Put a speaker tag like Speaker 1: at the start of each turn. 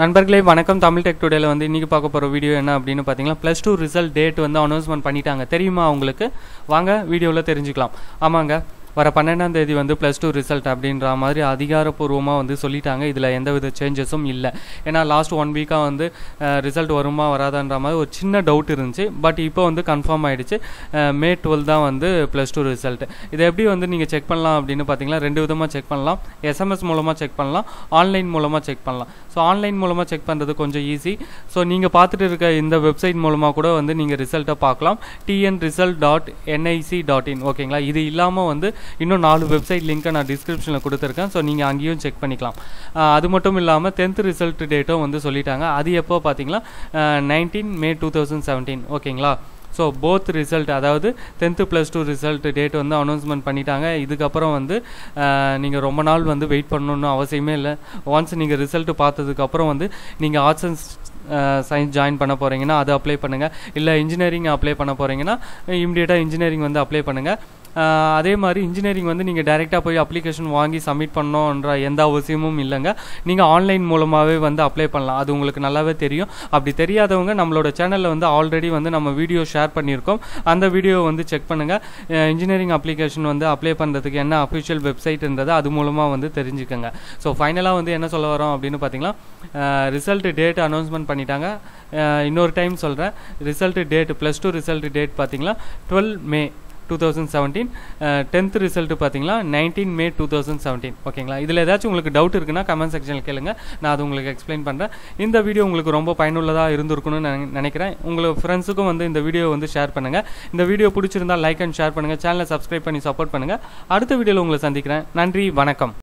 Speaker 1: நண்பர்களே வணக்கம். தமிழ் டெக் டுடேல வந்து இன்னைக்கு பார்க்க போற வீடியோ என்ன அப்படின்னு பாத்தீங்கன்னா +2 ரிசல்ட் டேட் வந்து அனௌன்ஸ்மென்ட் பண்ணிட்டாங்க. தெரியுமா உங்களுக்கு? வாங்க வீடியோல தெரிஞ்சுக்கலாம். ஆமாங்க, வர 12ஆம் தேதி வந்து +2 ரிசல்ட் அப்படின்ற மாதிரி அதிகாரப்பூர்வமாக வந்து சொல்லிட்டாங்க. இதில் எந்தவித சேஞ்சஸும் இல்லை. ஏன்னா லாஸ்ட் 1 வீக்காக வந்து ரிசல்ட் வருமா வராதான்ற மாதிரி ஒரு சின்ன டவுட் இருந்துச்சு. பட் இப்போ வந்து கன்ஃபார்ம் ஆகிடுச்சு. மே 12 தான் வந்து +2 ரிசல்ட். இதை எப்படி வந்து நீங்கள் செக் பண்ணலாம் அப்படின்னு பார்த்தீங்கன்னா 2 விதமாக செக் பண்ணலாம். SMS மூலமாக செக் பண்ணலாம், ஆன்லைன் மூலமாக செக் பண்ணலாம். ஸோ ஆன்லைன் மூலமாக செக் பண்ணுறது கொஞ்சம் ஈஸி. ஸோ நீங்கள் பார்த்துட்டு இருக்க இந்த வெப்சைட் மூலமாக கூட வந்து நீங்கள் ரிசல்ட்டை பார்க்கலாம். tnresult.nic.in. ஓகேங்களா? இது இல்லாமல் வந்து இன்னும் 4 வெப்சைட் லிங்க்கை நான் டிஸ்கிரிப்ஷனில் கொடுத்துருக்கேன். ஸோ நீங்கள் அங்கேயும் செக் பண்ணிக்கலாம். அது மட்டும் இல்லாமல் 10th ரிசல்ட் டேட்டும் வந்து சொல்லிட்டாங்க. அது எப்போ பார்த்தீங்கன்னா 19 மே 2017. ஓகேங்களா? ஸோ போத் ரிசல்ட், அதாவது 10th +2 ரிசல்ட் டேட் வந்து அனௌன்ஸ்மெண்ட் பண்ணிட்டாங்க. இதுக்கப்புறம் வந்து நீங்கள் ரொம்ப நாள் வந்து வெயிட் பண்ணணுன்னு அவசியமே இல்லை. ஒன்ஸ் நீங்கள் ரிசல்ட் பார்த்ததுக்கப்புறம் வந்து நீங்கள் ஆர்ட்ஸ் அண்ட் சயின்ஸ் ஜாயின் பண்ண போகிறீங்கன்னா அது அப்ளை பண்ணுங்கள். இல்லை இன்ஜினியரிங் அப்ளை பண்ண போகிறீங்கன்னா இம்மிடியேட்டாக இன்ஜினியரிங் வந்து அப்ளை பண்ணுங்கள். அதே மாதிரி இன்ஜினியரிங் வந்து நீங்கள் டைரெக்டாக போய் அப்ளிகேஷன் வாங்கி சப்மிட் பண்ணணுன்ற எந்த அவசியமும் இல்லைங்க. நீங்கள் ஆன்லைன் மூலமாகவே வந்து அப்ளை பண்ணலாம். அது உங்களுக்கு நல்லாவே தெரியும். அப்படி தெரியாதவங்க நம்மளோட சேனலில் வந்து ஆல்ரெடி வந்து நம்ம வீடியோ ஷேர் பண்ணியிருக்கோம். அந்த வீடியோ வந்து செக் பண்ணுங்கள். இன்ஜினியரிங் அப்ளிகேஷன் வந்து அப்ளை பண்ணுறதுக்கு என்ன அஃபிஷியல் வெப்சைட்ன்றது அது மூலமாக வந்து தெரிஞ்சுக்கோங்க. ஸோ ஃபைனலாக வந்து என்ன சொல்ல வரோம் அப்படின்னு பார்த்தீங்கன்னா ரிசல்ட் டேட் அனௌன்ஸ்மெண்ட் பண்ணிட்டாங்க. இன்னொரு டைம் சொல்கிறேன், ரிசல்ட் டேட் +2 ரிசல்ட் டேட் பார்த்தீங்கன்னா 12 மே 2017. 10th ரிசல்ட் பார்த்தீங்கன்னா 19 மே 2017. ஓகேங்களா? இதில் ஏதாச்சும் உங்களுக்கு டவுட் இருக்குன்னா கமெண்ட் செக்ஷனில் கேளுங்க, நான் அது உங்களுக்கு எக்ஸ்பிளைன் பண்ணுறேன். இந்த வீடியோ உங்களுக்கு ரொம்ப பயனுள்ளதாக இருந்திருக்குன்னு நினைக்கிறேன். உங்களுக்கு ஃப்ரெண்ட்ஸுக்கும் வந்து இந்த வீடியோ வந்து ஷேர் பண்ணுங்கள். இந்த வீடியோ பிடிச்சிருந்தால் லைக் அண்ட் ஷேர் பண்ணுங்கள். சேனலை சப்ஸ்கிரைப் பண்ணி சப்போர்ட் பண்ணுங்கள். அடுத்த வீடியோவில் உங்களை சந்திக்கிறேன். நன்றி, வணக்கம்.